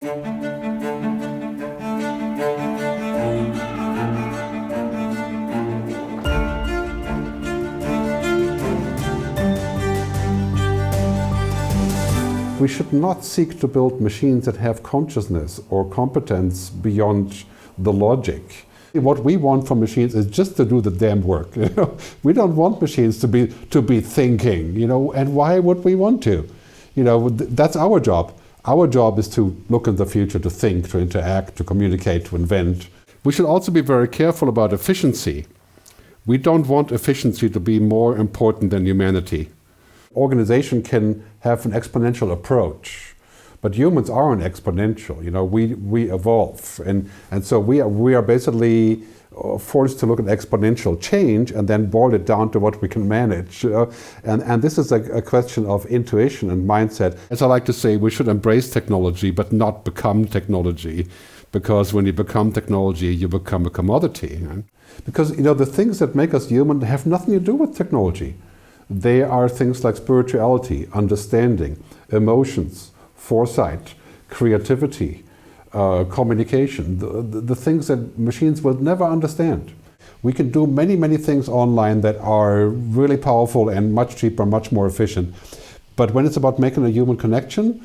We should not seek to build machines that have consciousness or competence beyond the logic. What we want from machines is just to do the damn work. We don't want machines to be thinking, and why would we want to? That's our job. Our job is to look in the future, to think, to interact, to communicate, to invent. We should also be very careful about efficiency. We don't want efficiency to be more important than humanity. Organization can have an exponential approach, but humans are an exponential. We evolve, and so we are basically forced to look at exponential change and then boil it down to what we can manage. And this is a question of intuition and mindset. As I like to say, we should embrace technology, but not become technology, because when you become technology, you become a commodity. Right? Because the things that make us human have nothing to do with technology. They are things like spirituality, understanding, emotions, foresight, creativity, communication, the things that machines will never understand. We can do many, many things online that are really powerful and much cheaper, much more efficient. But when it's about making a human connection,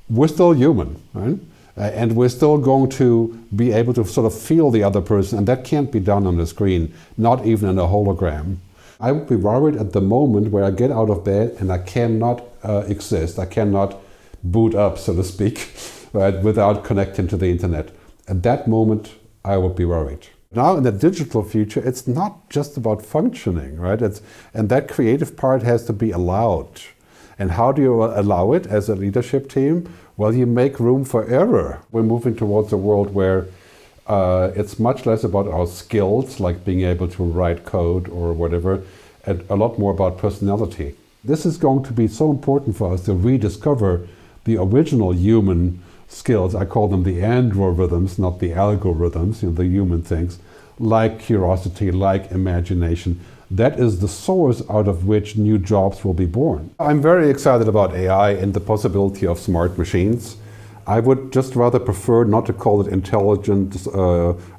we're still human, right? And we're still going to be able to sort of feel the other person, and that can't be done on the screen, not even in a hologram. I would be worried at the moment where I get out of bed and I cannot exist. I cannot boot up, so to speak, right, without connecting to the internet. At that moment, I would be worried. Now in the digital future, it's not just about functioning, right? And that creative part has to be allowed. And how do you allow it as a leadership team? Well, you make room for error. We're moving towards a world where it's much less about our skills, like being able to write code or whatever, and a lot more about personality. This is going to be so important for us to rediscover the original human skills. I call them the androrhythms, not the algorithms, the human things, like curiosity, like imagination. That is the source out of which new jobs will be born. I'm very excited about AI and the possibility of smart machines. I would just rather prefer not to call it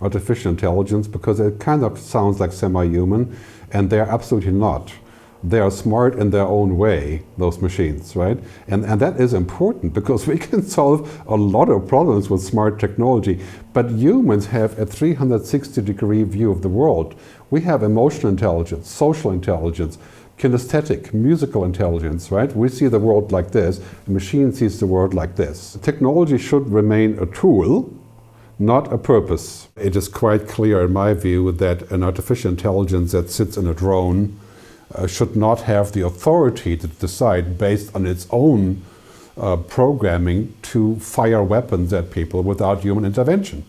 artificial intelligence, because it kind of sounds like semi-human, and they're absolutely not. They are smart in their own way, those machines, right? And that is important, because we can solve a lot of problems with smart technology, but humans have a 360-degree view of the world. We have emotional intelligence, social intelligence, kinesthetic, musical intelligence, right? We see the world like this, the machine sees the world like this. Technology should remain a tool, not a purpose. It is quite clear in my view that an artificial intelligence that sits in a drone should not have the authority to decide based on its own programming to fire weapons at people without human intervention.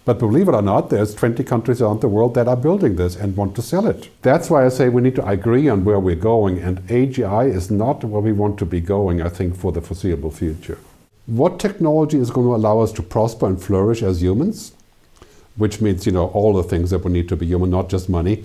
But believe it or not, there's 20 countries around the world that are building this and want to sell it. That's why I say we need to agree on where we're going, and AGI is not where we want to be going, I think, for the foreseeable future. What technology is going to allow us to prosper and flourish as humans, which means, all the things that we need to be human, not just money,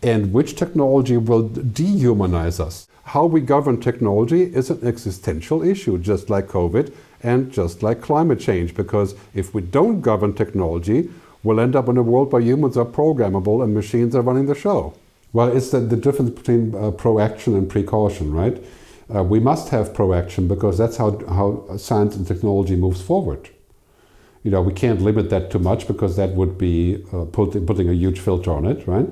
and which technology will dehumanize us. How we govern technology is an existential issue, just like COVID and just like climate change, because if we don't govern technology, we'll end up in a world where humans are programmable and machines are running the show. Well, it's the difference between proaction and precaution, right? We must have proaction, because that's how science and technology moves forward. We can't limit that too much, because that would be putting a huge filter on it, right?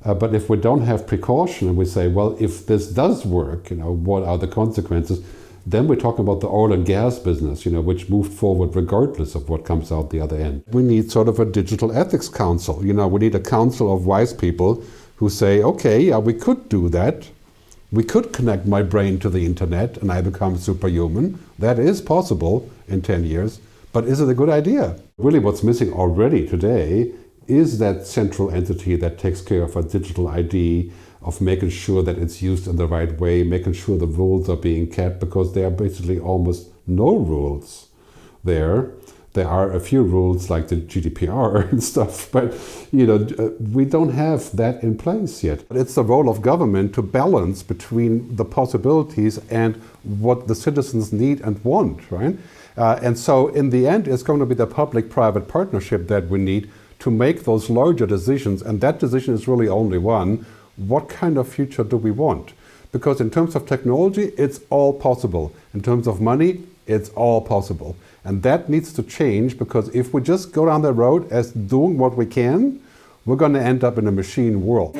But if we don't have precaution and we say, well, if this does work, what are the consequences? Then we're talking about the oil and gas business, which moved forward regardless of what comes out the other end. We need sort of a digital ethics council. We need a council of wise people who say, okay, yeah, we could do that. We could connect my brain to the internet and I become superhuman. That is possible in 10 years. But is it a good idea? Really, what's missing already today is that central entity that takes care of a digital ID, of making sure that it's used in the right way, making sure the rules are being kept, because there are basically almost no rules there. There are a few rules like the GDPR and stuff, but we don't have that in place yet. It's the role of government to balance between the possibilities and what the citizens need and want, right? And so in the end, it's going to be the public-private partnership that we need to make those larger decisions. And that decision is really only one. What kind of future do we want? Because in terms of technology, it's all possible. In terms of money, it's all possible. And that needs to change, because if we just go down the road as doing what we can, we're going to end up in a machine world.